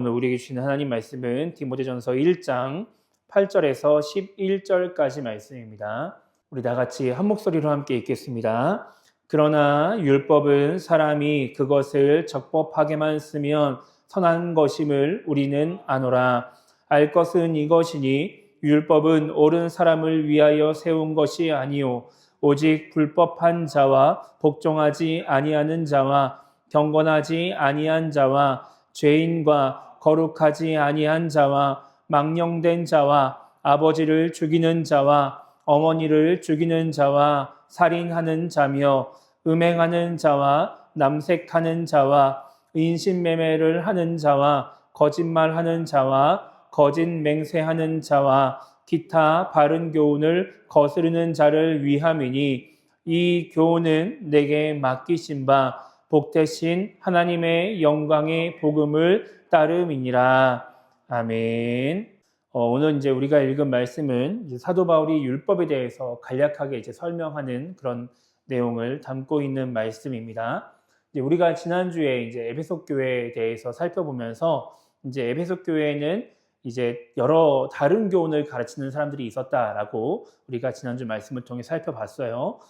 오늘 우리에게 주시는 하나님 말씀은 디모데전서 1장 8절에서 11절까지 말씀입니다. 우리 다 같이 한 목소리로 함께 읽겠습니다. 그러나 율법은 사람이 그것을 적법하게만 쓰면 선한 것임을 우리는 아노라. 알 것은 이것이니 율법은 옳은 사람을 위하여 세운 것이 아니요 오직 불법한 자와 복종하지 아니하는 자와 경건하지 아니한 자와 죄인과 거룩하지 아니한 자와 망령된 자와 아버지를 죽이는 자와 어머니를 죽이는 자와 살인하는 자며 음행하는 자와 남색하는 자와 인신매매를 하는 자와 거짓말하는 자와 거짓 맹세하는 자와 기타 바른 교훈을 거스르는 자를 위함이니 이 교훈은 내게 맡기신 바 복되신 하나님의 영광의 복음을 따름이니라. 아멘. 오늘 이제 우리가 읽은 말씀은 이제 사도 바울이 율법에 대해서 간략하게 이제 설명하는 그런 내용을 담고 있는 말씀입니다. 이제 우리가 지난주에 이제 에베소 교회에 대해서 살펴보면서 이제 에베소 교회에는 이제 여러 다른 교훈을 가르치는 사람들이 있었다라고 우리가 지난주 말씀을 통해 살펴봤어요.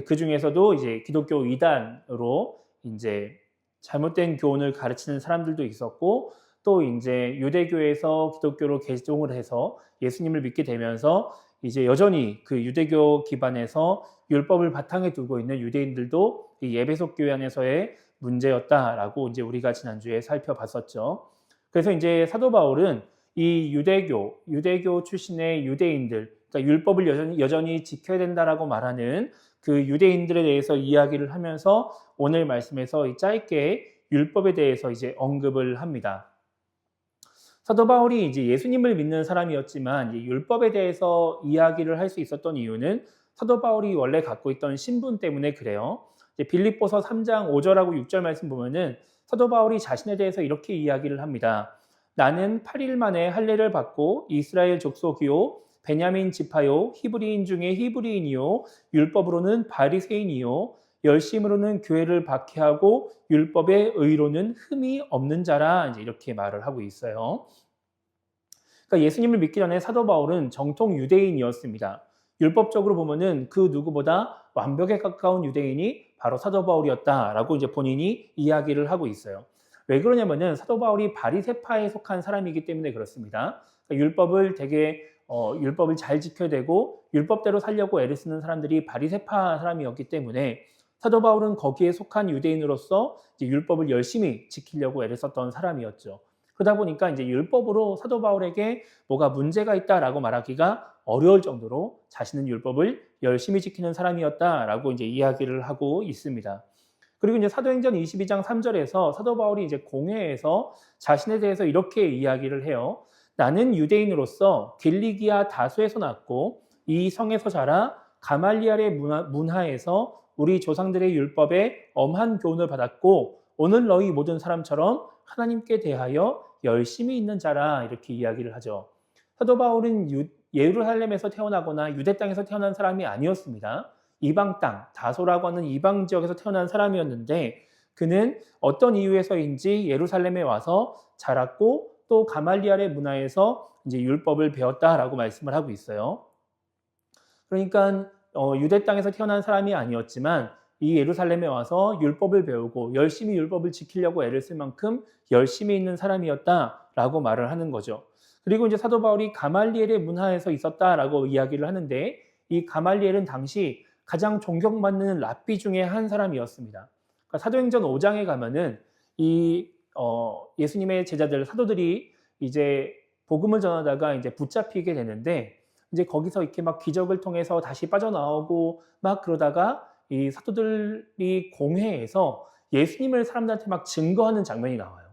그 중에서도 이제 기독교 이단으로 이제 잘못된 교훈을 가르치는 사람들도 있었고, 또 이제 유대교에서 기독교로 개종을 해서 예수님을 믿게 되면서 이제 여전히 그 유대교 기반에서 율법을 바탕에 두고 있는 유대인들도 이 에베소 교회 안에서의 문제였다라고 이제 우리가 지난주에 살펴봤었죠. 그래서 이제 사도 바울은 이 유대교 출신의 유대인들, 그러니까 율법을 여전히 지켜야 된다라고 말하는 그 유대인들에 대해서 이야기를 하면서 오늘 말씀에서 짧게 율법에 대해서 이제 언급을 합니다. 사도 바울이 이제 예수님을 믿는 사람이었지만 율법에 대해서 이야기를 할 수 있었던 이유는 사도 바울이 원래 갖고 있던 신분 때문에 그래요. 빌립보서 3장 5절하고 6절 말씀 보면은 사도 바울이 자신에 대해서 이렇게 이야기를 합니다. 나는 8일 만에 할례를 받고 이스라엘 족속이요 베냐민 지파요 히브리인 중에 히브리인이요 율법으로는 바리새인이요 열심으로는 교회를 박해하고 율법의 의로는 흠이 없는 자라 이렇게 말을 하고 있어요. 그러니까 예수님을 믿기 전에 사도 바울은 정통 유대인이었습니다. 율법적으로 보면은 그 누구보다 완벽에 가까운 유대인이 바로 사도 바울이었다라고 이제 본인이 이야기를 하고 있어요. 왜 그러냐면은 사도 바울이 바리새파에 속한 사람이기 때문에 그렇습니다. 그러니까 율법을 잘 지켜야 되고 율법대로 살려고 애를 쓰는 사람들이 바리새파 사람이었기 때문에 사도 바울은 거기에 속한 유대인으로서 이제 율법을 열심히 지키려고 애를 썼던 사람이었죠. 그러다 보니까 이제 율법으로 사도 바울에게 뭐가 문제가 있다라고 말하기가 어려울 정도로 자신은 율법을 열심히 지키는 사람이었다라고 이제 이야기를 하고 있습니다. 그리고 이제 사도행전 22장 3절에서 사도 바울이 이제 공회에서 자신에 대해서 이렇게 이야기를 해요. 나는 유대인으로서 길리기아 다수에서 났고 이 성에서 자라 가말리알의 문화에서 우리 조상들의 율법에 엄한 교훈을 받았고 오늘 너희 모든 사람처럼 하나님께 대하여 열심히 있는 자라 이렇게 이야기를 하죠. 사도 바울은 예루살렘에서 태어나거나 유대 땅에서 태어난 사람이 아니었습니다. 이방 땅, 다소라고 하는 이방 지역에서 태어난 사람이었는데 그는 어떤 이유에서인지 예루살렘에 와서 자랐고 또 가말리알의 문화에서 이제 율법을 배웠다라고 말씀을 하고 있어요. 그러니까 유대 땅에서 태어난 사람이 아니었지만 이 예루살렘에 와서 율법을 배우고 열심히 율법을 지키려고 애를 쓸 만큼 열심히 있는 사람이었다라고 말을 하는 거죠. 그리고 이제 사도 바울이 가말리엘의 문화에서 있었다라고 이야기를 하는데 이 가말리엘은 당시 가장 존경받는 랍비 중에 한 사람이었습니다. 그러니까 사도행전 5장에 가면은 예수님의 제자들 사도들이 이제 복음을 전하다가 이제 붙잡히게 되는데 이제 거기서 이렇게 막 기적을 통해서 다시 빠져나오고 막 그러다가 이 사도들이 공회에서 예수님을 사람들한테 막 증거하는 장면이 나와요.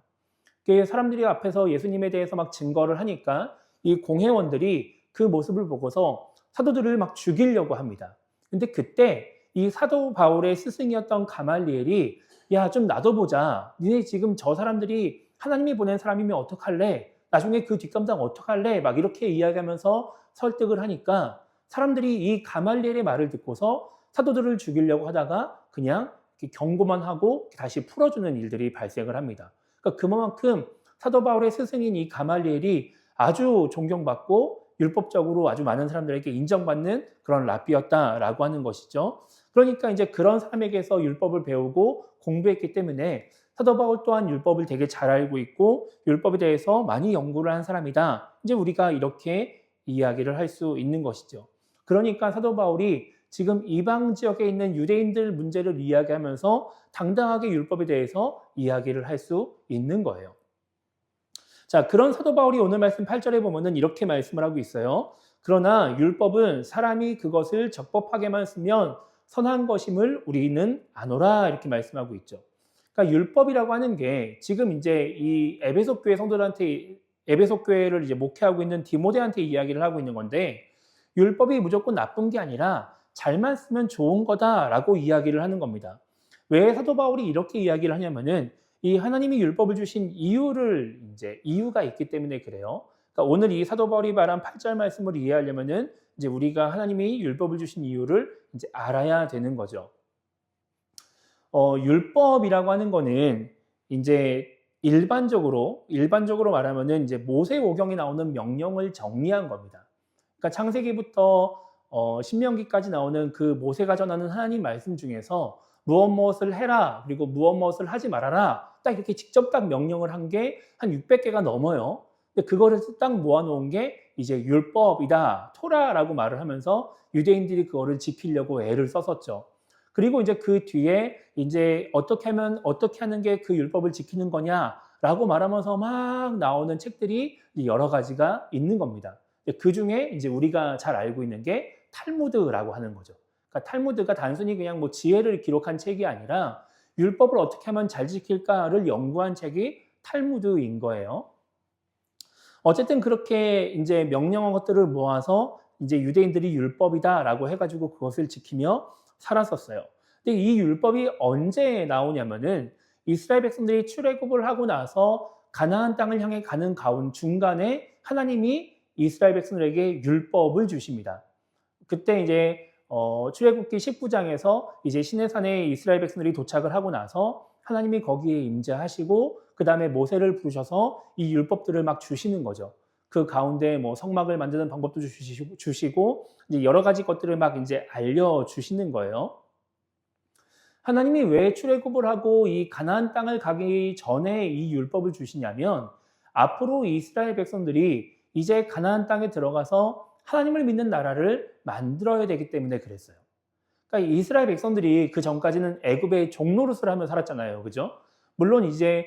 사람들이 앞에서 예수님에 대해서 막 증거를 하니까 이 공회원들이 그 모습을 보고서 사도들을 막 죽이려고 합니다. 근데 그때 이 사도 바울의 스승이었던 가말리엘이 야, 좀 놔둬보자. 니네 지금 저 사람들이 하나님이 보낸 사람이면 어떡할래? 나중에 그 뒷감당 어떡할래? 막 이렇게 이야기하면서 설득을 하니까 사람들이 이 가말리엘의 말을 듣고서 사도들을 죽이려고 하다가 그냥 경고만 하고 다시 풀어주는 일들이 발생을 합니다. 그러니까 그만큼 사도 바울의 스승인 이 가말리엘이 아주 존경받고 율법적으로 아주 많은 사람들에게 인정받는 그런 랍비였다라고 하는 것이죠. 그러니까 이제 그런 사람에게서 율법을 배우고 공부했기 때문에 사도 바울 또한 율법을 되게 잘 알고 있고 율법에 대해서 많이 연구를 한 사람이다. 이제 우리가 이렇게 이야기를 할 수 있는 것이죠. 그러니까 사도 바울이 지금 이방 지역에 있는 유대인들 문제를 이야기하면서 당당하게 율법에 대해서 이야기를 할 수 있는 거예요. 자, 그런 사도 바울이 오늘 말씀 8절에 보면은 이렇게 말씀을 하고 있어요. 그러나 율법은 사람이 그것을 적법하게만 쓰면 선한 것임을 우리는 아노라 이렇게 말씀하고 있죠. 그러니까 율법이라고 하는 게 지금 이제 이 에베소 교회 성도들한테 에베소 교회를 이제 목회하고 있는 디모데한테 이야기를 하고 있는 건데 율법이 무조건 나쁜 게 아니라 잘만 쓰면 좋은 거다라고 이야기를 하는 겁니다. 왜 사도 바울이 이렇게 이야기를 하냐면은 이 하나님이 율법을 주신 이유가 있기 때문에 그래요. 그러니까 오늘 이 사도 바울이 말한 8절 말씀을 이해하려면은 이제 우리가 하나님이 율법을 주신 이유를 이제 알아야 되는 거죠. 율법이라고 하는 거는 이제 일반적으로 말하면은 이제 모세오경에 나오는 명령을 정리한 겁니다. 그러니까 창세기부터 신명기까지 나오는 그 모세가 전하는 하나님 말씀 중에서 무엇을 해라 그리고 무엇을 하지 말아라 딱 이렇게 직접 딱 명령을 한 게 한 600개가 넘어요. 근데 그거를 딱 모아놓은 게 이제 율법이다 토라라고 말을 하면서 유대인들이 그거를 지키려고 애를 썼었죠. 그리고 이제 그 뒤에 이제 어떻게 하는 게 그 율법을 지키는 거냐라고 말하면서 막 나오는 책들이 여러 가지가 있는 겁니다. 그 중에 이제 우리가 잘 알고 있는 게 탈무드라고 하는 거죠. 그러니까 탈무드가 단순히 그냥 뭐 지혜를 기록한 책이 아니라 율법을 어떻게 하면 잘 지킬까를 연구한 책이 탈무드인 거예요. 어쨌든 그렇게 이제 명령한 것들을 모아서 이제 유대인들이 율법이다라고 해가지고 그것을 지키며 살았었어요. 근데 이 율법이 언제 나오냐면은 이스라엘 백성들이 출애굽을 하고 나서 가나안 땅을 향해 가는 중간에 하나님이 이스라엘 백성들에게 율법을 주십니다. 그때 이제 출애굽기 19장에서 이제 시내산에 이스라엘 백성들이 도착을 하고 나서 하나님이 거기에 임재하시고 그 다음에 모세를 부르셔서 이 율법들을 막 주시는 거죠. 그 가운데 뭐 성막을 만드는 방법도 주시고 이제 여러 가지 것들을 막 이제 알려주시는 거예요. 하나님이 왜 출애굽을 하고 이 가나안 땅을 가기 전에 이 율법을 주시냐면 앞으로 이스라엘 백성들이 이제 가나안 땅에 들어가서 하나님을 믿는 나라를 만들어야 되기 때문에 그랬어요. 그러니까 이스라엘 백성들이 그 전까지는 애굽의 종노릇을 하며 살았잖아요. 그죠? 물론 이제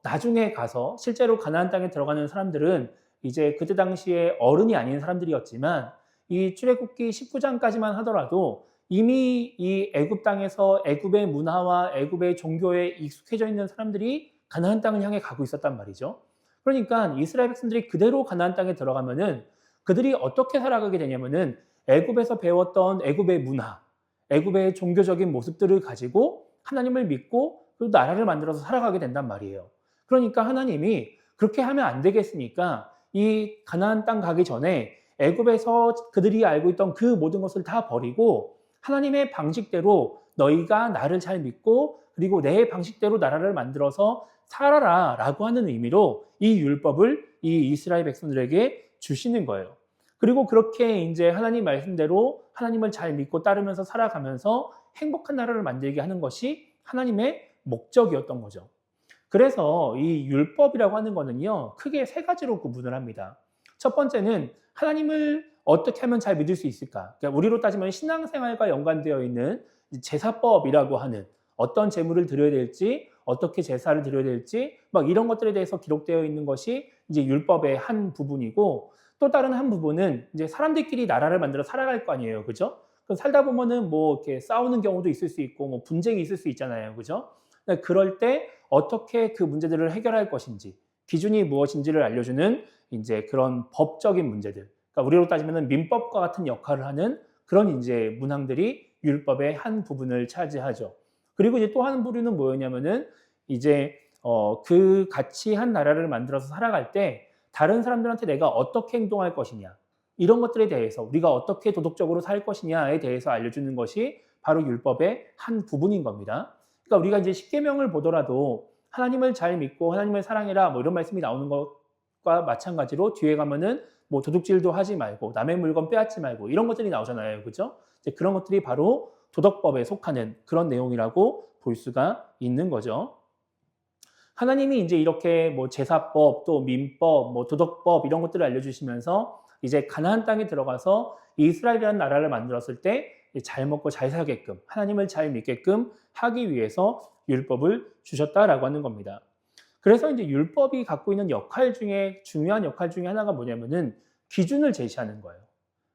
나중에 가서 실제로 가나안 땅에 들어가는 사람들은 이제 그때 당시에 어른이 아닌 사람들이었지만 이 출애굽기 19장까지만 하더라도 이미 이 애굽 땅에서 애굽의 문화와 애굽의 종교에 익숙해져 있는 사람들이 가나안 땅을 향해 가고 있었단 말이죠. 그러니까 이스라엘 백성들이 그대로 가나안 땅에 들어가면은 그들이 어떻게 살아가게 되냐면은 애굽에서 배웠던 애굽의 문화, 애굽의 종교적인 모습들을 가지고 하나님을 믿고 그 나라를 만들어서 살아가게 된단 말이에요. 그러니까 하나님이 그렇게 하면 안 되겠으니까 이 가나안 땅 가기 전에 애굽에서 그들이 알고 있던 그 모든 것을 다 버리고 하나님의 방식대로 너희가 나를 잘 믿고 그리고 내 방식대로 나라를 만들어서 살아라 라고 하는 의미로 이 율법을 이 이스라엘 백성들에게 주시는 거예요. 그리고 그렇게 이제 하나님 말씀대로 하나님을 잘 믿고 따르면서 살아가면서 행복한 나라를 만들게 하는 것이 하나님의 목적이었던 거죠. 그래서 이 율법이라고 하는 거는요, 크게 세 가지로 구분을 합니다. 첫 번째는 하나님을 어떻게 하면 잘 믿을 수 있을까? 그러니까 우리로 따지면 신앙생활과 연관되어 있는 제사법이라고 하는 어떤 제물을 드려야 될지, 어떻게 제사를 드려야 될지, 막 이런 것들에 대해서 기록되어 있는 것이 이제 율법의 한 부분이고, 또 다른 한 부분은 이제 사람들끼리 나라를 만들어 살아갈 거 아니에요, 그죠? 살다 보면은 뭐 이렇게 싸우는 경우도 있을 수 있고, 뭐 분쟁이 있을 수 있잖아요, 그죠? 그럴 때 어떻게 그 문제들을 해결할 것인지, 기준이 무엇인지를 알려주는 이제 그런 법적인 문제들. 그러니까 우리로 따지면은 민법과 같은 역할을 하는 그런 이제 문항들이 율법의 한 부분을 차지하죠. 그리고 이제 또 한 부류는 뭐였냐면은 이제 그 같이 한 나라를 만들어서 살아갈 때 다른 사람들한테 내가 어떻게 행동할 것이냐, 이런 것들에 대해서 우리가 어떻게 도덕적으로 살 것이냐에 대해서 알려주는 것이 바로 율법의 한 부분인 겁니다. 그러니까 우리가 이제 십계명을 보더라도 하나님을 잘 믿고 하나님을 사랑해라 뭐 이런 말씀이 나오는 것과 마찬가지로 뒤에 가면은 뭐 도둑질도 하지 말고 남의 물건 빼앗지 말고 이런 것들이 나오잖아요. 그죠? 이제 그런 것들이 바로 도덕법에 속하는 그런 내용이라고 볼 수가 있는 거죠. 하나님이 이제 이렇게 뭐 제사법, 또 민법, 뭐 도덕법 이런 것들을 알려주시면서 이제 가나안 땅에 들어가서 이스라엘이라는 나라를 만들었을 때 잘 먹고 잘 살게끔 하나님을 잘 믿게끔 하기 위해서 율법을 주셨다라고 하는 겁니다. 그래서 이제 율법이 갖고 있는 역할 중에 중요한 역할 중에 하나가 뭐냐면은 기준을 제시하는 거예요.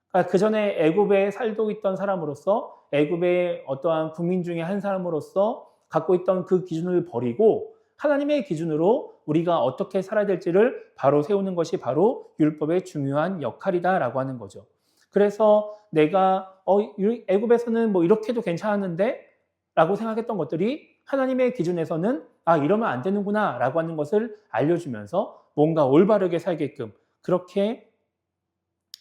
그러니까 그 전에 애굽에 살고 있던 사람으로서 애굽의 어떠한 국민 중에 한 사람으로서 갖고 있던 그 기준을 버리고 하나님의 기준으로 우리가 어떻게 살아야 될지를 바로 세우는 것이 바로 율법의 중요한 역할이다라고 하는 거죠. 그래서 내가 애굽에서는 뭐 이렇게 해도 괜찮았는데 라고 생각했던 것들이 하나님의 기준에서는 이러면 안 되는구나 라고 하는 것을 알려주면서 뭔가 올바르게 살게끔 그렇게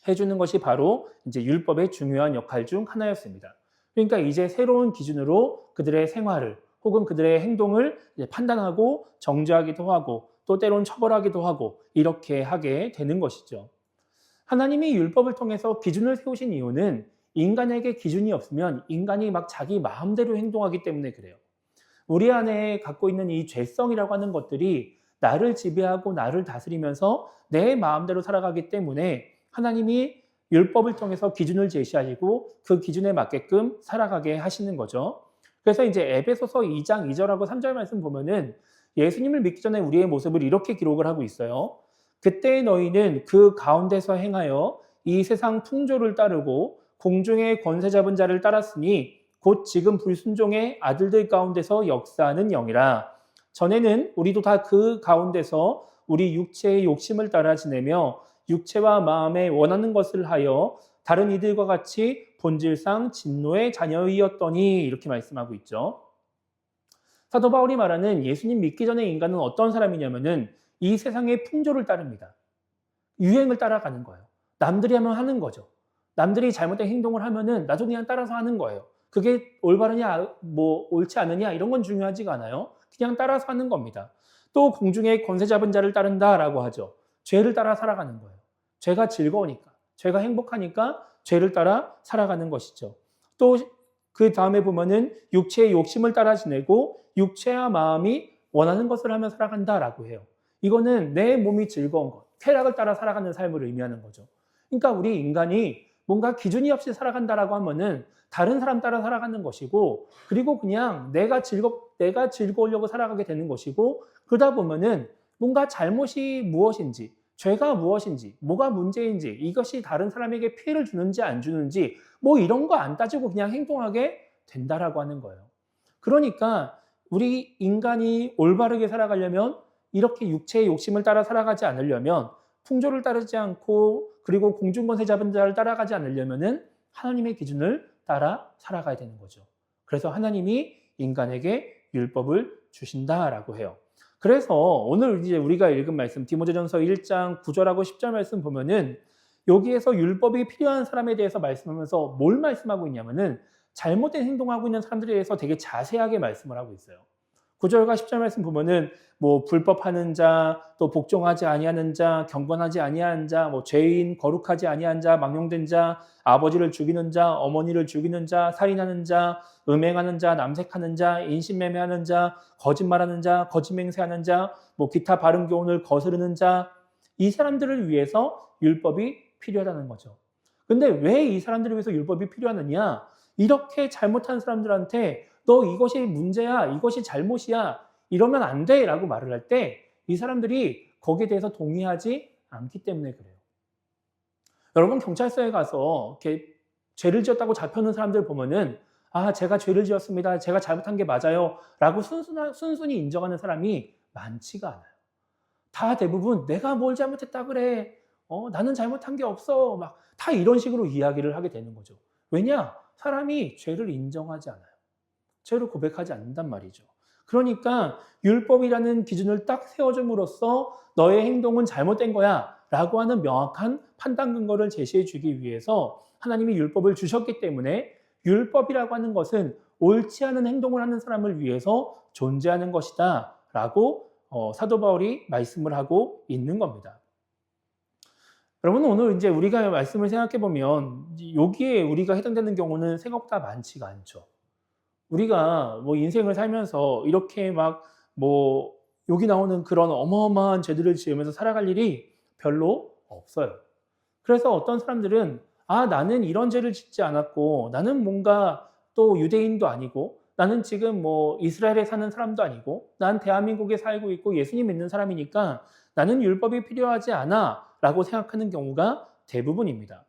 해주는 것이 바로 이제 율법의 중요한 역할 중 하나였습니다. 그러니까 이제 새로운 기준으로 그들의 생활을 혹은 그들의 행동을 이제 판단하고 정죄하기도 하고 또 때론 처벌하기도 하고 이렇게 하게 되는 것이죠. 하나님이 율법을 통해서 기준을 세우신 이유는 인간에게 기준이 없으면 인간이 막 자기 마음대로 행동하기 때문에 그래요. 우리 안에 갖고 있는 이 죄성이라고 하는 것들이 나를 지배하고 나를 다스리면서 내 마음대로 살아가기 때문에 하나님이 율법을 통해서 기준을 제시하시고 그 기준에 맞게끔 살아가게 하시는 거죠. 그래서 이제 에베소서 2장 2절하고 3절 말씀 보면은 예수님을 믿기 전에 우리의 모습을 이렇게 기록을 하고 있어요. 그때 너희는 그 가운데서 행하여 이 세상 풍조를 따르고 공중의 권세 잡은 자를 따랐으니 곧 지금 불순종의 아들들 가운데서 역사하는 영이라. 전에는 우리도 다 그 가운데서 우리 육체의 욕심을 따라 지내며 육체와 마음에 원하는 것을 하여 다른 이들과 같이 본질상 진노의 자녀이었더니 이렇게 말씀하고 있죠. 사도 바울이 말하는 예수님 믿기 전에 인간은 어떤 사람이냐면은 이 세상의 풍조를 따릅니다. 유행을 따라가는 거예요. 남들이 하면 하는 거죠. 남들이 잘못된 행동을 하면은 나도 그냥 따라서 하는 거예요. 그게 올바르냐, 뭐 옳지 않느냐 이런 건 중요하지가 않아요. 그냥 따라서 하는 겁니다. 또 공중에 권세 잡은 자를 따른다라고 하죠. 죄를 따라 살아가는 거예요. 죄가 즐거우니까, 죄가 행복하니까 죄를 따라 살아가는 것이죠. 또 그 다음에 보면은 육체의 욕심을 따라 지내고 육체와 마음이 원하는 것을 하며 살아간다라고 해요. 이거는 내 몸이 즐거운 것, 쾌락을 따라 살아가는 삶을 의미하는 거죠. 그러니까 우리 인간이 뭔가 기준이 없이 살아간다라고 하면은 다른 사람 따라 살아가는 것이고, 그리고 그냥 내가 즐거우려고 살아가게 되는 것이고, 그러다 보면은 뭔가 잘못이 무엇인지, 죄가 무엇인지, 뭐가 문제인지, 이것이 다른 사람에게 피해를 주는지 안 주는지, 뭐 이런 거 안 따지고 그냥 행동하게 된다라고 하는 거예요. 그러니까 우리 인간이 올바르게 살아가려면 이렇게 육체의 욕심을 따라 살아가지 않으려면 풍조를 따르지 않고 그리고 공중권세 잡은 자를 따라가지 않으려면은 하나님의 기준을 따라 살아가야 되는 거죠. 그래서 하나님이 인간에게 율법을 주신다라고 해요. 그래서 오늘 이제 우리가 읽은 말씀 디모데전서 1장 9절하고 10절 말씀 보면은 여기에서 율법이 필요한 사람에 대해서 말씀하면서 뭘 말씀하고 있냐면은 잘못된 행동하고 있는 사람들에 대해서 되게 자세하게 말씀을 하고 있어요. 9절과 10절 말씀 보면은 뭐 불법하는 자, 또 복종하지 아니하는 자, 경건하지 아니한 자, 뭐 죄인, 거룩하지 아니한 자, 망령된 자, 아버지를 죽이는 자, 어머니를 죽이는 자, 살인하는 자, 음행하는 자, 남색하는 자, 인신매매하는 자, 거짓말하는 자, 거짓맹세하는 자, 뭐 기타 바른 교훈을 거스르는 자, 이 사람들을 위해서 율법이 필요하다는 거죠. 근데 왜 이 사람들을 위해서 율법이 필요하느냐? 이렇게 잘못한 사람들한테 너 이것이 문제야, 이것이 잘못이야, 이러면 안 돼 라고 말을 할 때 이 사람들이 거기에 대해서 동의하지 않기 때문에 그래요. 여러분 경찰서에 가서 이렇게 죄를 지었다고 잡혀는 사람들 보면은 제가 죄를 지었습니다, 제가 잘못한 게 맞아요 라고 순순히 인정하는 사람이 많지가 않아요. 다 대부분 내가 뭘 잘못했다 그래, 나는 잘못한 게 없어, 막 다 이런 식으로 이야기를 하게 되는 거죠. 왜냐? 사람이 죄를 인정하지 않아요. 죄를 고백하지 않는단 말이죠. 그러니까 율법이라는 기준을 딱 세워줌으로써 너의 행동은 잘못된 거야 라고 하는 명확한 판단 근거를 제시해 주기 위해서 하나님이 율법을 주셨기 때문에 율법이라고 하는 것은 옳지 않은 행동을 하는 사람을 위해서 존재하는 것이다 라고 사도 바울이 말씀을 하고 있는 겁니다. 여러분, 오늘 이제 우리가 말씀을 생각해 보면 여기에 우리가 해당되는 경우는 생각보다 많지가 않죠. 우리가 뭐 인생을 살면서 이렇게 막 뭐 여기 나오는 그런 어마어마한 죄들을 지으면서 살아갈 일이 별로 없어요. 그래서 어떤 사람들은 나는 이런 죄를 짓지 않았고, 나는 뭔가 또 유대인도 아니고, 나는 지금 뭐 이스라엘에 사는 사람도 아니고, 난 대한민국에 살고 있고 예수님 믿는 사람이니까 나는 율법이 필요하지 않아 라고 생각하는 경우가 대부분입니다.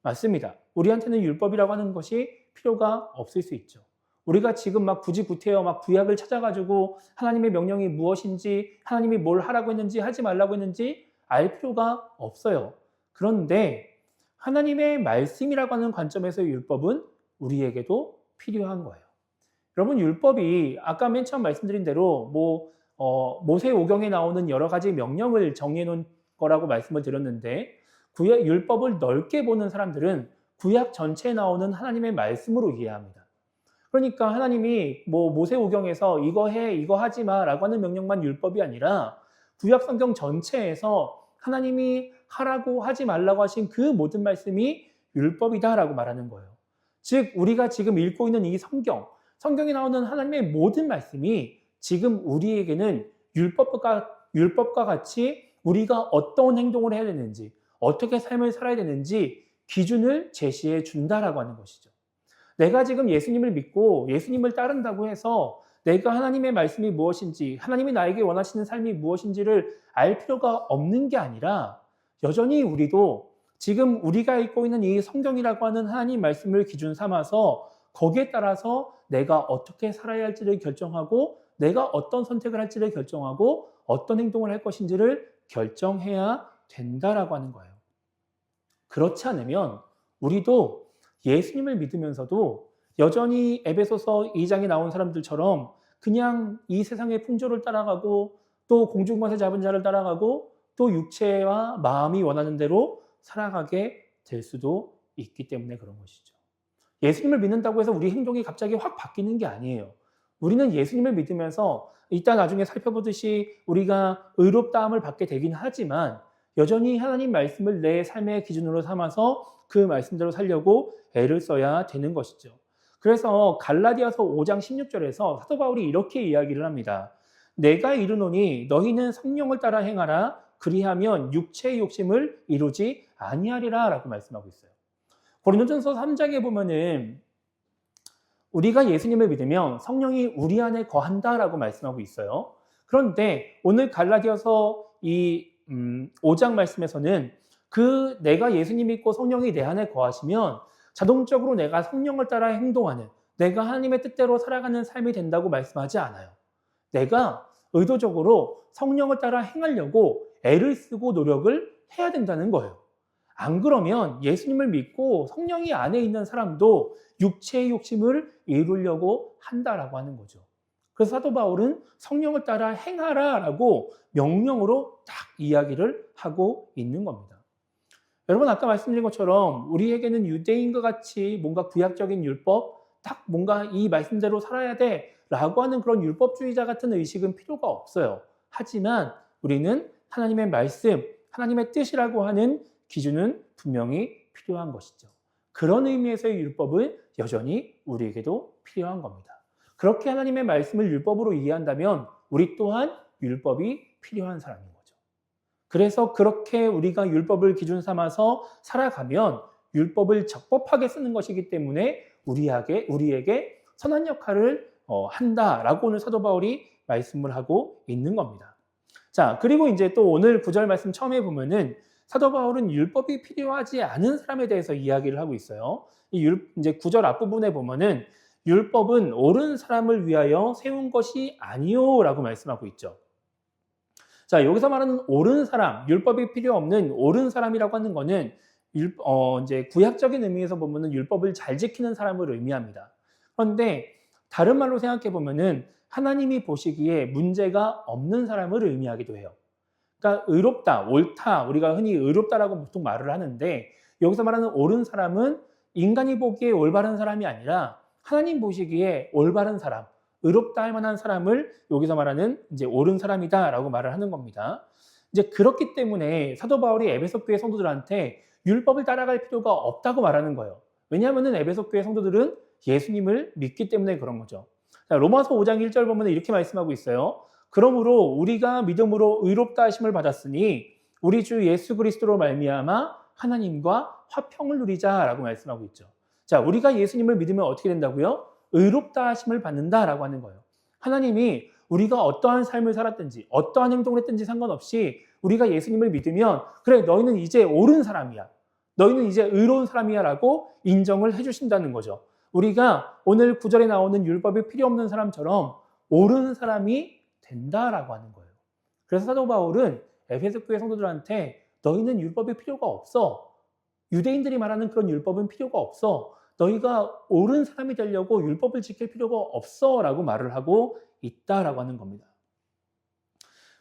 맞습니다. 우리한테는 율법이라고 하는 것이 필요가 없을 수 있죠. 우리가 지금 막 굳이 구태여 막 구약을 찾아가지고 하나님의 명령이 무엇인지, 하나님이 뭘 하라고 했는지, 하지 말라고 했는지 알 필요가 없어요. 그런데 하나님의 말씀이라고 하는 관점에서의 율법은 우리에게도 필요한 거예요. 여러분, 율법이 아까 맨 처음 말씀드린 대로 모세오경에 나오는 여러 가지 명령을 정해 놓은 거라고 말씀을 드렸는데, 구약 율법을 넓게 보는 사람들은 구약 전체에 나오는 하나님의 말씀으로 이해합니다. 그러니까 하나님이 모세오경에서 이거 해, 이거 하지 마라고 하는 명령만 율법이 아니라 구약 성경 전체에서 하나님이 하라고 하지 말라고 하신 그 모든 말씀이 율법이다라고 말하는 거예요. 즉 우리가 지금 읽고 있는 이 성경에 나오는 하나님의 모든 말씀이 지금 우리에게는 율법과 같이 우리가 어떤 행동을 해야 되는지, 어떻게 삶을 살아야 되는지 기준을 제시해 준다라고 하는 것이죠. 내가 지금 예수님을 믿고 예수님을 따른다고 해서 내가 하나님의 말씀이 무엇인지, 하나님이 나에게 원하시는 삶이 무엇인지를 알 필요가 없는 게 아니라, 여전히 우리도 지금 우리가 읽고 있는 이 성경이라고 하는 하나님 말씀을 기준 삼아서 거기에 따라서 내가 어떻게 살아야 할지를 결정하고, 내가 어떤 선택을 할지를 결정하고, 어떤 행동을 할 것인지를 결정해야 된다라고 하는 거예요. 그렇지 않으면 우리도 예수님을 믿으면서도 여전히 에베소서 2장에 나온 사람들처럼 그냥 이 세상의 풍조를 따라가고, 또 공중밭에 잡은 자를 따라가고, 또 육체와 마음이 원하는 대로 살아가게 될 수도 있기 때문에 그런 것이죠. 예수님을 믿는다고 해서 우리 행동이 갑자기 확 바뀌는 게 아니에요. 우리는 예수님을 믿으면서 이따 나중에 살펴보듯이 우리가 의롭다함을 받게 되긴 하지만 여전히 하나님 말씀을 내 삶의 기준으로 삼아서 그 말씀대로 살려고 애를 써야 되는 것이죠. 그래서 갈라디아서 5장 16절에서 사도 바울이 이렇게 이야기를 합니다. 내가 이르노니 너희는 성령을 따라 행하라. 그리하면 육체의 욕심을 이루지 아니하리라 라고 말씀하고 있어요. 고린도전서 3장에 보면은 우리가 예수님을 믿으면 성령이 우리 안에 거한다라고 말씀하고 있어요. 그런데 오늘 갈라디아서 이 5장 말씀에서는 내가 예수님 믿고 성령이 내 안에 거하시면 자동적으로 내가 성령을 따라 행동하는, 내가 하나님의 뜻대로 살아가는 삶이 된다고 말씀하지 않아요. 내가 의도적으로 성령을 따라 행하려고 애를 쓰고 노력을 해야 된다는 거예요. 안 그러면 예수님을 믿고 성령이 안에 있는 사람도 육체의 욕심을 이루려고 한다라고 하는 거죠. 그래서 사도 바울은 성령을 따라 행하라라고 명령으로 딱 이야기를 하고 있는 겁니다. 여러분, 아까 말씀드린 것처럼 우리에게는 유대인과 같이 뭔가 구약적인 율법, 딱 뭔가 이 말씀대로 살아야 돼라고 하는 그런 율법주의자 같은 의식은 필요가 없어요. 하지만 우리는 하나님의 말씀, 하나님의 뜻이라고 하는 기준은 분명히 필요한 것이죠. 그런 의미에서의 율법은 여전히 우리에게도 필요한 겁니다. 그렇게 하나님의 말씀을 율법으로 이해한다면 우리 또한 율법이 필요한 사람인 거죠. 그래서 그렇게 우리가 율법을 기준 삼아서 살아가면 율법을 적법하게 쓰는 것이기 때문에 우리에게 선한 역할을 한다라고 오늘 사도 바울이 말씀을 하고 있는 겁니다. 자, 그리고 이제 또 오늘 9절 말씀 처음에 보면은 사도 바울은 율법이 필요하지 않은 사람에 대해서 이야기를 하고 있어요. 이제 9절 앞부분에 보면은 율법은 옳은 사람을 위하여 세운 것이 아니요라고 말씀하고 있죠. 자, 여기서 말하는 옳은 사람, 율법이 필요 없는 옳은 사람이라고 하는 거는 이제 구약적인 의미에서 보면은 율법을 잘 지키는 사람을 의미합니다. 그런데 다른 말로 생각해 보면은 하나님이 보시기에 문제가 없는 사람을 의미하기도 해요. 그러니까 의롭다, 옳다, 우리가 흔히 의롭다라고 보통 말을 하는데 여기서 말하는 옳은 사람은 인간이 보기에 올바른 사람이 아니라 하나님 보시기에 올바른 사람, 의롭다 할 만한 사람을 여기서 말하는 이제 옳은 사람이다라고 말을 하는 겁니다. 이제 그렇기 때문에 사도 바울이 에베소 교회 성도들한테 율법을 따라갈 필요가 없다고 말하는 거예요. 왜냐하면은 에베소 교회 성도들은 예수님을 믿기 때문에 그런 거죠. 자, 로마서 5장 1절 보면 이렇게 말씀하고 있어요. 그러므로 우리가 믿음으로 의롭다 하심을 받았으니 우리 주 예수 그리스도로 말미암아 하나님과 화평을 누리자라고 말씀하고 있죠. 자, 우리가 예수님을 믿으면 어떻게 된다고요? 의롭다 하심을 받는다라고 하는 거예요. 하나님이 우리가 어떠한 삶을 살았든지 어떠한 행동을 했든지 상관없이 우리가 예수님을 믿으면 그래 너희는 이제 옳은 사람이야. 너희는 이제 의로운 사람이야 라고 인정을 해주신다는 거죠. 우리가 오늘 9절에 나오는 율법이 필요 없는 사람처럼 옳은 사람이 된다라고 하는 거예요. 그래서 사도 바울은 에베소 교회 성도들한테 너희는 율법이 필요가 없어. 유대인들이 말하는 그런 율법은 필요가 없어. 너희가 옳은 사람이 되려고 율법을 지킬 필요가 없어 라고 말을 하고 있다라고 하는 겁니다.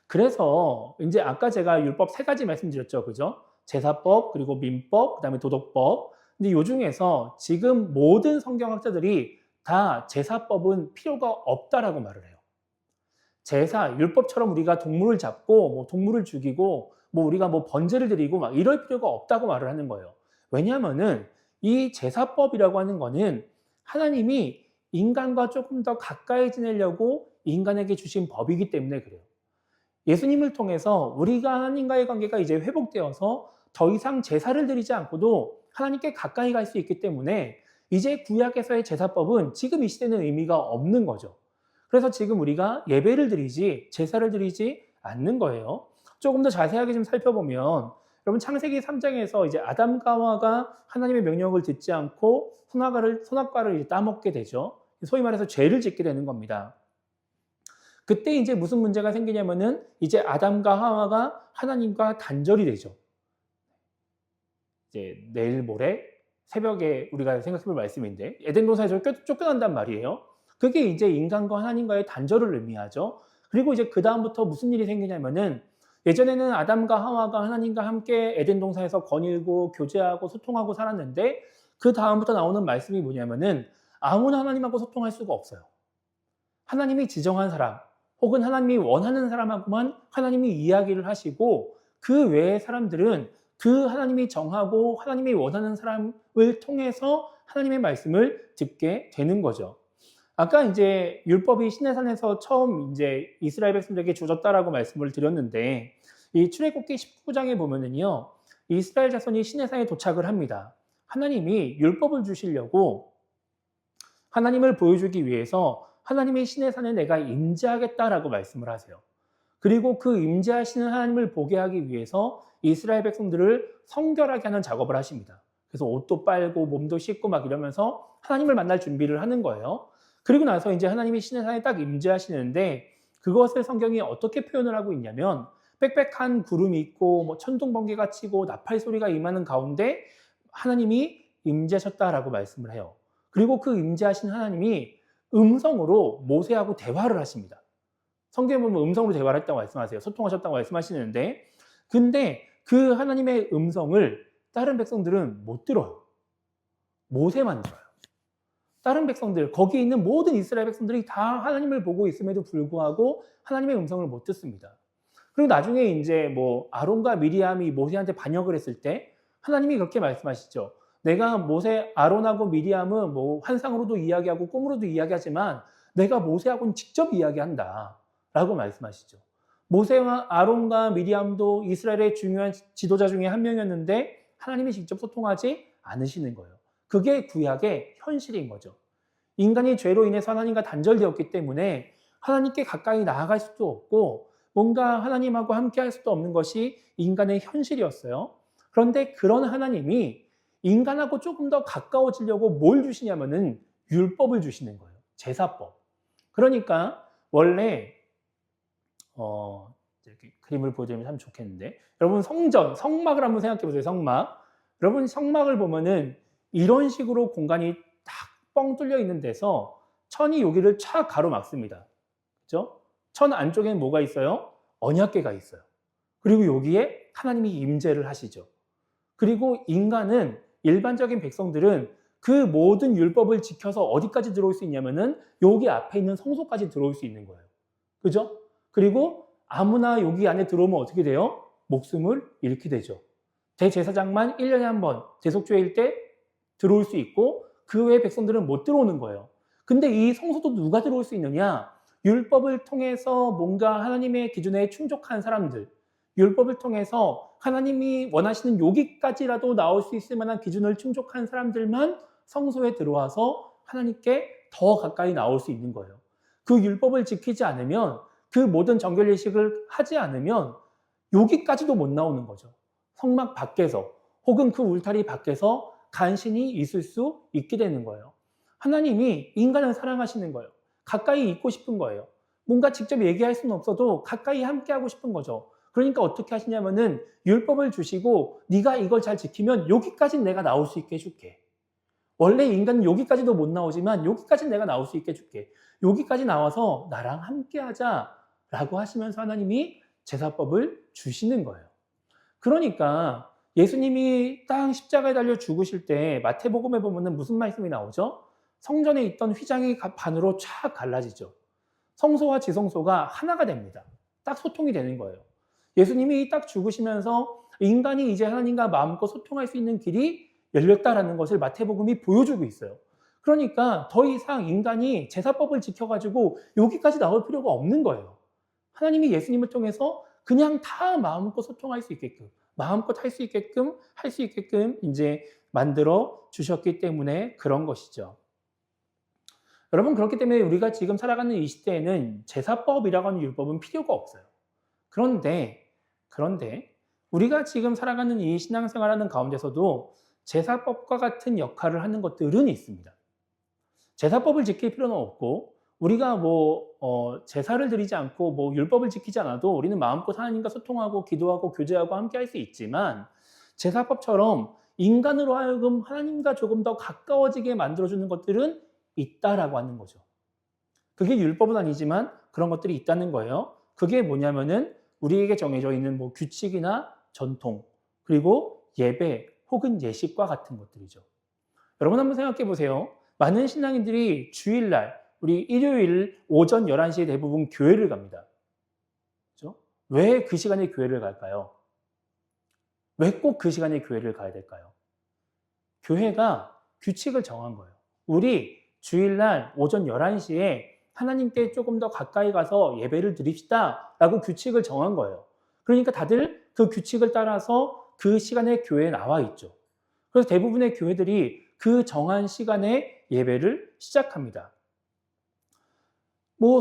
그래서 이제 아까 제가 율법 3가지 말씀드렸죠. 그죠? 제사법, 그리고 민법, 그다음에 도덕법. 근데 요 중에서 지금 모든 성경학자들이 다 제사법은 필요가 없다라고 말을 해요. 제사, 율법처럼 우리가 동물을 잡고 뭐 동물을 죽이고 뭐 우리가 뭐 번제를 드리고 막 이럴 필요가 없다고 말을 하는 거예요. 왜냐하면은 이 제사법이라고 하는 거는 하나님이 인간과 조금 더 가까이 지내려고 인간에게 주신 법이기 때문에 그래요. 예수님을 통해서 우리가 하나님과의 관계가 이제 회복되어서 더 이상 제사를 드리지 않고도 하나님께 가까이 갈 수 있기 때문에 이제 구약에서의 제사법은 지금 이 시대는 의미가 없는 거죠. 그래서 지금 우리가 예배를 드리지 제사를 드리지 않는 거예요. 조금 더 자세하게 좀 살펴보면 여러분 창세기 3장에서 이제 아담과 하와가 하나님의 명령을 듣지 않고 선악과를 이제 따먹게 되죠. 소위 말해서 죄를 짓게 되는 겁니다. 그때 이제 무슨 문제가 생기냐면은 이제 아담과 하와가 하나님과 단절이 되죠. 이제 내일 모레 새벽에 우리가 생각해볼 말씀인데 에덴 동산에서 쫓겨난단 말이에요. 그게 이제 인간과 하나님과의 단절을 의미하죠. 그리고 이제 그 다음부터 무슨 일이 생기냐면은 예전에는 아담과 하와가 하나님과 함께 에덴 동산에서 거닐고 교제하고 소통하고 살았는데 그 다음부터 나오는 말씀이 뭐냐면은 아무나 하나님하고 소통할 수가 없어요. 하나님이 지정한 사람 혹은 하나님이 원하는 사람하고만 하나님이 이야기를 하시고 그 외의 사람들은 그 하나님이 정하고 하나님이 원하는 사람을 통해서 하나님의 말씀을 듣게 되는 거죠. 아까 이제 율법이 시내산에서 처음 이제 이스라엘 백성들에게 주어졌다라고 말씀을 드렸는데 이 출애굽기 19장에 보면은요 이스라엘 자손이 시내산에 도착을 합니다. 하나님이 율법을 주시려고 하나님을 보여주기 위해서 하나님의 시내산에 내가 임재하겠다라고 말씀을 하세요. 그리고 그 임재하시는 하나님을 보게 하기 위해서 이스라엘 백성들을 성결하게 하는 작업을 하십니다. 그래서 옷도 빨고 몸도 씻고 막 이러면서 하나님을 만날 준비를 하는 거예요. 그리고 나서 이제 하나님이 시내산에 딱 임재하시는데 그것을 성경이 어떻게 표현을 하고 있냐면 빽빽한 구름이 있고 뭐 천둥 번개가 치고 나팔 소리가 임하는 가운데 하나님이 임재하셨다라고 말씀을 해요. 그리고 그 임재하신 하나님이 음성으로 모세하고 대화를 하십니다. 성경에 보면 음성으로 대화를 했다고 말씀하세요. 소통하셨다고 말씀하시는데 근데 그 하나님의 음성을 다른 백성들은 못 들어요. 모세만 들어요. 다른 백성들, 거기에 있는 모든 이스라엘 백성들이 다 하나님을 보고 있음에도 불구하고 하나님의 음성을 못 듣습니다. 그리고 나중에 이제 뭐 아론과 미리암이 모세한테 반역을 했을 때 하나님이 그렇게 말씀하시죠. 내가 아론하고 미리암은 뭐 환상으로도 이야기하고 꿈으로도 이야기하지만 내가 모세하고는 직접 이야기한다 라고 말씀하시죠. 모세와 아론과 미리암도 이스라엘의 중요한 지도자 중에 한 명이었는데 하나님이 직접 소통하지 않으시는 거예요. 그게 구약의 현실인 거죠. 인간이 죄로 인해서 하나님과 단절되었기 때문에 하나님께 가까이 나아갈 수도 없고 뭔가 하나님하고 함께 할 수도 없는 것이 인간의 현실이었어요. 그런데 그런 하나님이 인간하고 조금 더 가까워지려고 뭘 주시냐면은 율법을 주시는 거예요. 제사법. 그러니까 원래 이렇게 그림을 보여드리면 참 좋겠는데 여러분 성막을 한번 생각해 보세요. 성막. 여러분 성막을 보면은 이런 식으로 공간이 딱 뻥 뚫려 있는 데서 천이 여기를 촥 가로막습니다. 그렇죠? 천 안쪽에는 뭐가 있어요? 언약궤가 있어요. 그리고 여기에 하나님이 임재를 하시죠. 그리고 인간은 일반적인 백성들은 그 모든 율법을 지켜서 어디까지 들어올 수 있냐면은 여기 앞에 있는 성소까지 들어올 수 있는 거예요. 그죠? 그리고 아무나 여기 안에 들어오면 어떻게 돼요? 목숨을 잃게 되죠. 대제사장만 1년에 한 번 대속죄일 때 들어올 수 있고 그 외의 백성들은 못 들어오는 거예요. 근데 이 성소도 누가 들어올 수 있느냐? 율법을 통해서 뭔가 하나님의 기준에 충족한 사람들, 율법을 통해서 하나님이 원하시는 여기까지라도 나올 수 있을 만한 기준을 충족한 사람들만 성소에 들어와서 하나님께 더 가까이 나올 수 있는 거예요. 그 율법을 지키지 않으면, 그 모든 정결 예식을 하지 않으면 여기까지도 못 나오는 거죠. 성막 밖에서 혹은 그 울타리 밖에서 간신히 있을 수 있게 되는 거예요. 하나님이 인간을 사랑하시는 거예요. 가까이 있고 싶은 거예요. 뭔가 직접 얘기할 수는 없어도 가까이 함께 하고 싶은 거죠. 그러니까 어떻게 하시냐면은 율법을 주시고 네가 이걸 잘 지키면 여기까지 내가 나올 수 있게 해줄게. 원래 인간은 여기까지도 못 나오지만 여기까지 내가 나올 수 있게 해줄게. 여기까지 나와서 나랑 함께 하자라고 하시면서 하나님이 제사법을 주시는 거예요. 그러니까 예수님이 땅 십자가에 달려 죽으실 때 마태복음에 보면은 무슨 말씀이 나오죠? 성전에 있던 휘장이 반으로 쫙 갈라지죠. 성소와 지성소가 하나가 됩니다. 딱 소통이 되는 거예요. 예수님이 딱 죽으시면서 인간이 이제 하나님과 마음껏 소통할 수 있는 길이 열렸다라는 것을 마태복음이 보여주고 있어요. 그러니까 더 이상 인간이 제사법을 지켜가지고 여기까지 나올 필요가 없는 거예요. 하나님이 예수님을 통해서 그냥 다 마음껏 소통할 수 있게끔, 마음껏 할 수 있게끔 이제 만들어 주셨기 때문에 그런 것이죠. 여러분, 그렇기 때문에 우리가 지금 살아가는 이 시대에는 제사법이라고 하는 율법은 필요가 없어요. 그런데 우리가 지금 살아가는 이 신앙생활하는 가운데서도 제사법과 같은 역할을 하는 것들은 있습니다. 제사법을 지킬 필요는 없고 우리가 제사를 드리지 않고 율법을 지키지 않아도 우리는 마음껏 하나님과 소통하고 기도하고 교제하고 함께 할 수 있지만 제사법처럼 인간으로 하여금 하나님과 조금 더 가까워지게 만들어주는 것들은 있다라고 하는 거죠. 그게 율법은 아니지만 그런 것들이 있다는 거예요. 그게 뭐냐면은 우리에게 정해져 있는 규칙이나 전통, 그리고 예배 혹은 예식과 같은 것들이죠. 여러분 한번 생각해 보세요. 많은 신앙인들이 주일날, 우리 일요일 오전 11시에 대부분 교회를 갑니다. 그렇죠? 왜 그 시간에 교회를 갈까요? 왜 꼭 그 시간에 교회를 가야 될까요? 교회가 규칙을 정한 거예요. 우리 주일날 오전 11시에 하나님께 조금 더 가까이 가서 예배를 드립시다 라고 규칙을 정한 거예요. 그러니까 다들 그 규칙을 따라서 그 시간에 교회에 나와 있죠. 그래서 대부분의 교회들이 그 정한 시간에 예배를 시작합니다.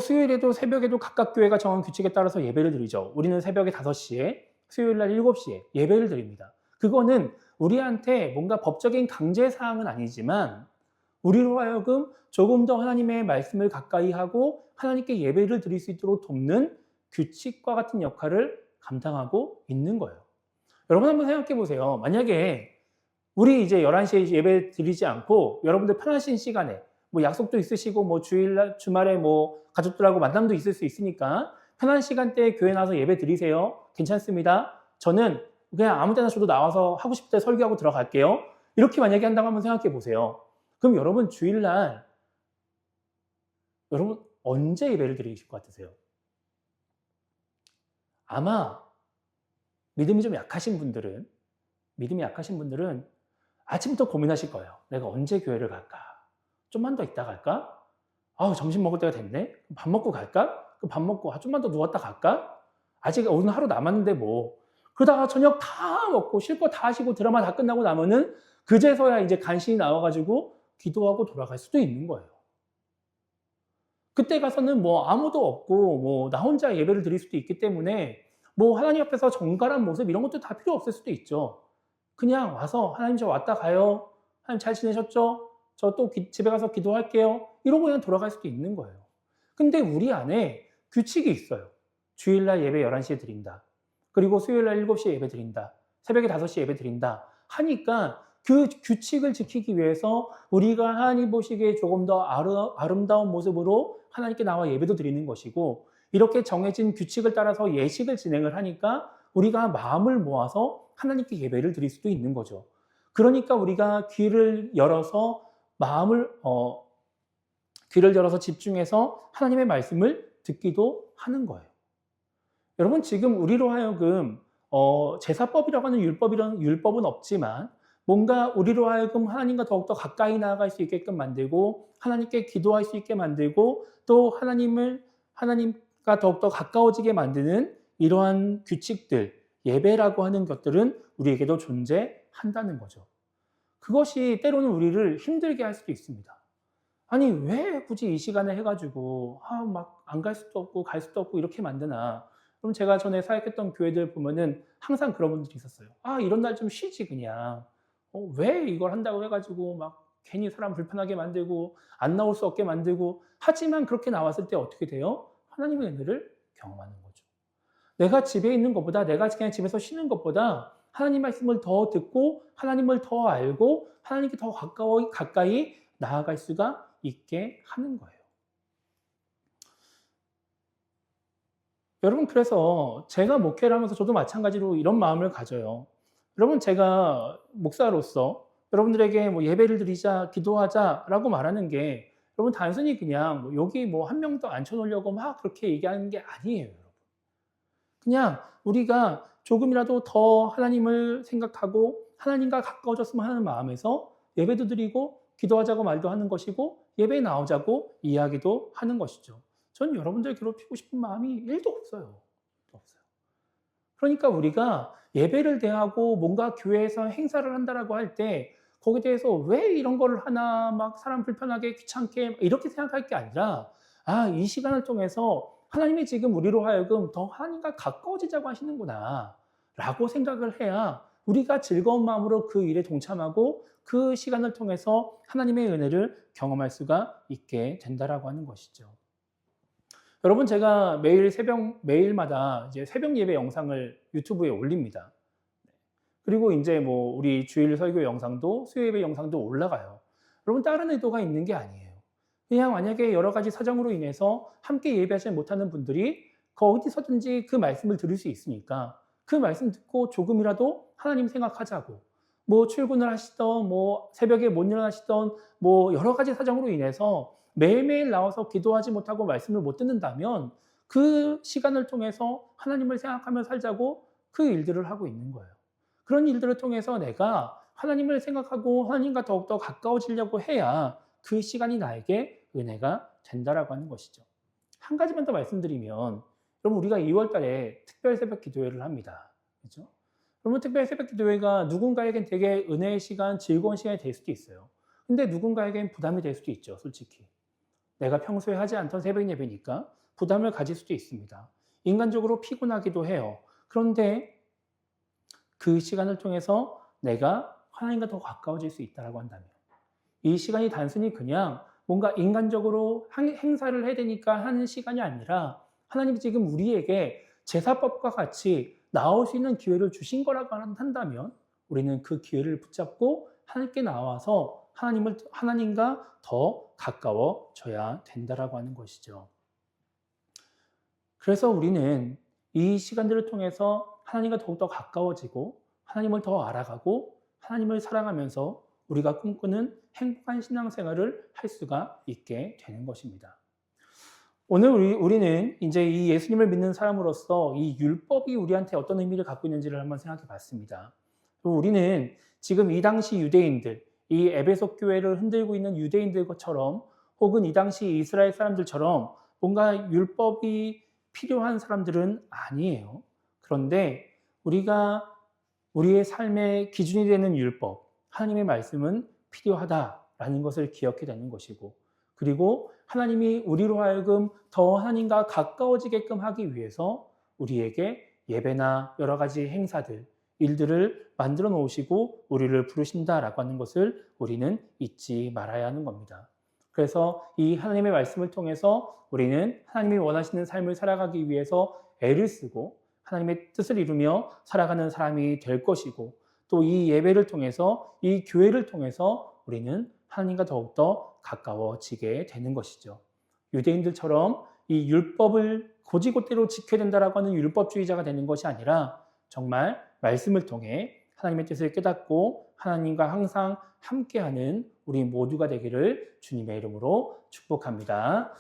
수요일에도 새벽에도 각각 교회가 정한 규칙에 따라서 예배를 드리죠. 우리는 새벽에 5시에, 수요일날 7시에 예배를 드립니다. 그거는 우리한테 뭔가 법적인 강제사항은 아니지만 우리로 하여금 조금 더 하나님의 말씀을 가까이 하고 하나님께 예배를 드릴 수 있도록 돕는 규칙과 같은 역할을 감당하고 있는 거예요. 여러분 한번 생각해 보세요. 만약에 우리 이제 11시에 예배 드리지 않고 여러분들 편하신 시간에 약속도 있으시고 주일날 주말에 가족들하고 만남도 있을 수 있으니까 편한 시간대에 교회 나와서 예배 드리세요. 괜찮습니다. 저는 그냥 아무 때나 저도 나와서 하고 싶을 때 설교하고 들어갈게요. 이렇게 만약에 한다고 한번 생각해 보세요. 그럼 여러분 주일날 여러분 언제 예배를 드리실 것 같으세요? 아마 믿음이 좀 약하신 분들은 아침부터 고민하실 거예요. 내가 언제 교회를 갈까? 좀만 더 있다 갈까? 점심 먹을 때가 됐네? 밥 먹고 갈까? 밥 먹고 좀만 더 누웠다 갈까? 아직 오늘 하루 남았는데 그러다가 저녁 다 먹고 쉴 거 다 하시고 드라마 다 끝나고 나면은 그제서야 이제 간신히 나와가지고 기도하고 돌아갈 수도 있는 거예요. 그때 가서는 아무도 없고 나 혼자 예배를 드릴 수도 있기 때문에 하나님 앞에서 정갈한 모습 이런 것도 다 필요 없을 수도 있죠. 그냥 와서 하나님 저 왔다 가요. 하나님 잘 지내셨죠? 저 또 집에 가서 기도할게요. 이러고 그냥 돌아갈 수도 있는 거예요. 근데 우리 안에 규칙이 있어요. 주일날 예배 11시에 드린다. 그리고 수요일날 7시에 예배 드린다. 새벽에 5시에 예배 드린다. 하니까 그 규칙을 지키기 위해서 우리가 하나님 보시기에 조금 더 아름다운 모습으로 하나님께 나와 예배도 드리는 것이고 이렇게 정해진 규칙을 따라서 예식을 진행을 하니까 우리가 마음을 모아서 하나님께 예배를 드릴 수도 있는 거죠. 그러니까 우리가 귀를 열어서 마음을 귀를 열어서 집중해서 하나님의 말씀을 듣기도 하는 거예요. 여러분 지금 우리로 하여금 제사법이라고 하는 율법은 없지만 뭔가 우리로 하여금 하나님과 더욱더 가까이 나아갈 수 있게끔 만들고 하나님께 기도할 수 있게 만들고 또 하나님과 더욱더 가까워지게 만드는 이러한 규칙들, 예배라고 하는 것들은 우리에게도 존재한다는 거죠. 그것이 때로는 우리를 힘들게 할 수도 있습니다. 아니 왜 굳이 이 시간에 해가지고 막 안 갈 수도 없고 갈 수도 없고 이렇게 만드나. 그럼 제가 전에 사역했던 교회들 보면은 항상 그런 분들이 있었어요. 이런 날 좀 쉬지 그냥. 왜 이걸 한다고 해가지고 막 괜히 사람 불편하게 만들고 안 나올 수 없게 만들고. 하지만 그렇게 나왔을 때 어떻게 돼요? 하나님의 은혜를 경험하는 거죠. 내가 집에 있는 것보다, 내가 그냥 집에서 쉬는 것보다 하나님 말씀을 더 듣고 하나님을 더 알고 하나님께 더 가까이 나아갈 수가 있게 하는 거예요. 여러분 그래서 제가 목회를 하면서 저도 마찬가지로 이런 마음을 가져요. 여러분 제가 목사로서 여러분들에게 뭐 예배를 드리자, 기도하자라고 말하는 게 여러분 단순히 그냥 여기 뭐 한 명도 앉혀놓으려고 막 그렇게 얘기하는 게 아니에요. 여러분. 그냥 우리가 조금이라도 더 하나님을 생각하고 하나님과 가까워졌으면 하는 마음에서 예배도 드리고 기도하자고 말도 하는 것이고 예배에 나오자고 이야기도 하는 것이죠. 전 여러분들 괴롭히고 싶은 마음이 1도 없어요. 그러니까 우리가 예배를 대하고 뭔가 교회에서 행사를 한다라고 할 때 거기에 대해서 왜 이런 거를 하나 막 사람 불편하게 귀찮게 이렇게 생각할 게 아니라 이 시간을 통해서 하나님이 지금 우리로 하여금 더 하나님과 가까워지자고 하시는구나 라고 생각을 해야 우리가 즐거운 마음으로 그 일에 동참하고 그 시간을 통해서 하나님의 은혜를 경험할 수가 있게 된다라고 하는 것이죠. 여러분 제가 매일마다 이제 새벽 예배 영상을 유튜브에 올립니다. 그리고 이제 뭐 우리 주일 설교 영상도 수요 예배 영상도 올라가요. 여러분 다른 의도가 있는 게 아니에요. 그냥 만약에 여러 가지 사정으로 인해서 함께 예배하지 못하는 분들이 어디서든지 그 말씀을 들을 수 있으니까 그 말씀 듣고 조금이라도 하나님 생각하자고 뭐 출근을 하시던 뭐 새벽에 못 일어나시던 뭐 여러 가지 사정으로 인해서 매일매일 나와서 기도하지 못하고 말씀을 못 듣는다면 그 시간을 통해서 하나님을 생각하며 살자고 그 일들을 하고 있는 거예요. 그런 일들을 통해서 내가 하나님을 생각하고 하나님과 더욱더 가까워지려고 해야 그 시간이 나에게 은혜가 된다라고 하는 것이죠. 한 가지만 더 말씀드리면 여러분 우리가 2월 달에 특별 새벽 기도회를 합니다. 그렇죠? 여러분 특별 새벽 기도회가 누군가에겐 되게 은혜의 시간, 즐거운 시간이 될 수도 있어요. 근데 누군가에겐 부담이 될 수도 있죠, 솔직히. 내가 평소에 하지 않던 새벽 예배니까 부담을 가질 수도 있습니다. 인간적으로 피곤하기도 해요. 그런데 그 시간을 통해서 내가 하나님과 더 가까워질 수 있다고 한다면 이 시간이 단순히 그냥 뭔가 인간적으로 행사를 해야 되니까 하는 시간이 아니라 하나님이 지금 우리에게 제사법과 같이 나올 수 있는 기회를 주신 거라고 한다면 우리는 그 기회를 붙잡고 하나님께 나와서 하나님과 더 가까워져야 된다라고 하는 것이죠. 그래서 우리는 이 시간들을 통해서 하나님과 더욱더 가까워지고 하나님을 더 알아가고 하나님을 사랑하면서 우리가 꿈꾸는 행복한 신앙생활을 할 수가 있게 되는 것입니다. 오늘 우리는 이제 이 예수님을 믿는 사람으로서 이 율법이 우리한테 어떤 의미를 갖고 있는지를 한번 생각해 봤습니다. 우리는 지금 이 당시 유대인들, 이 에베소 교회를 흔들고 있는 유대인들처럼 혹은 이 당시 이스라엘 사람들처럼 뭔가 율법이 필요한 사람들은 아니에요. 그런데 우리가 우리의 삶의 기준이 되는 율법, 하나님의 말씀은 필요하다라는 것을 기억해야 되는 것이고 그리고 하나님이 우리로 하여금 더 하나님과 가까워지게끔 하기 위해서 우리에게 예배나 여러 가지 행사들, 일들을 만들어 놓으시고 우리를 부르신다라고 하는 것을 우리는 잊지 말아야 하는 겁니다. 그래서 이 하나님의 말씀을 통해서 우리는 하나님이 원하시는 삶을 살아가기 위해서 애를 쓰고 하나님의 뜻을 이루며 살아가는 사람이 될 것이고 또 이 예배를 통해서 이 교회를 통해서 우리는 하나님과 더욱더 가까워지게 되는 것이죠. 유대인들처럼 이 율법을 곧이곧대로 지켜야 된다라고 하는 율법주의자가 되는 것이 아니라 정말 말씀을 통해 하나님의 뜻을 깨닫고 하나님과 항상 함께하는 우리 모두가 되기를 주님의 이름으로 축복합니다.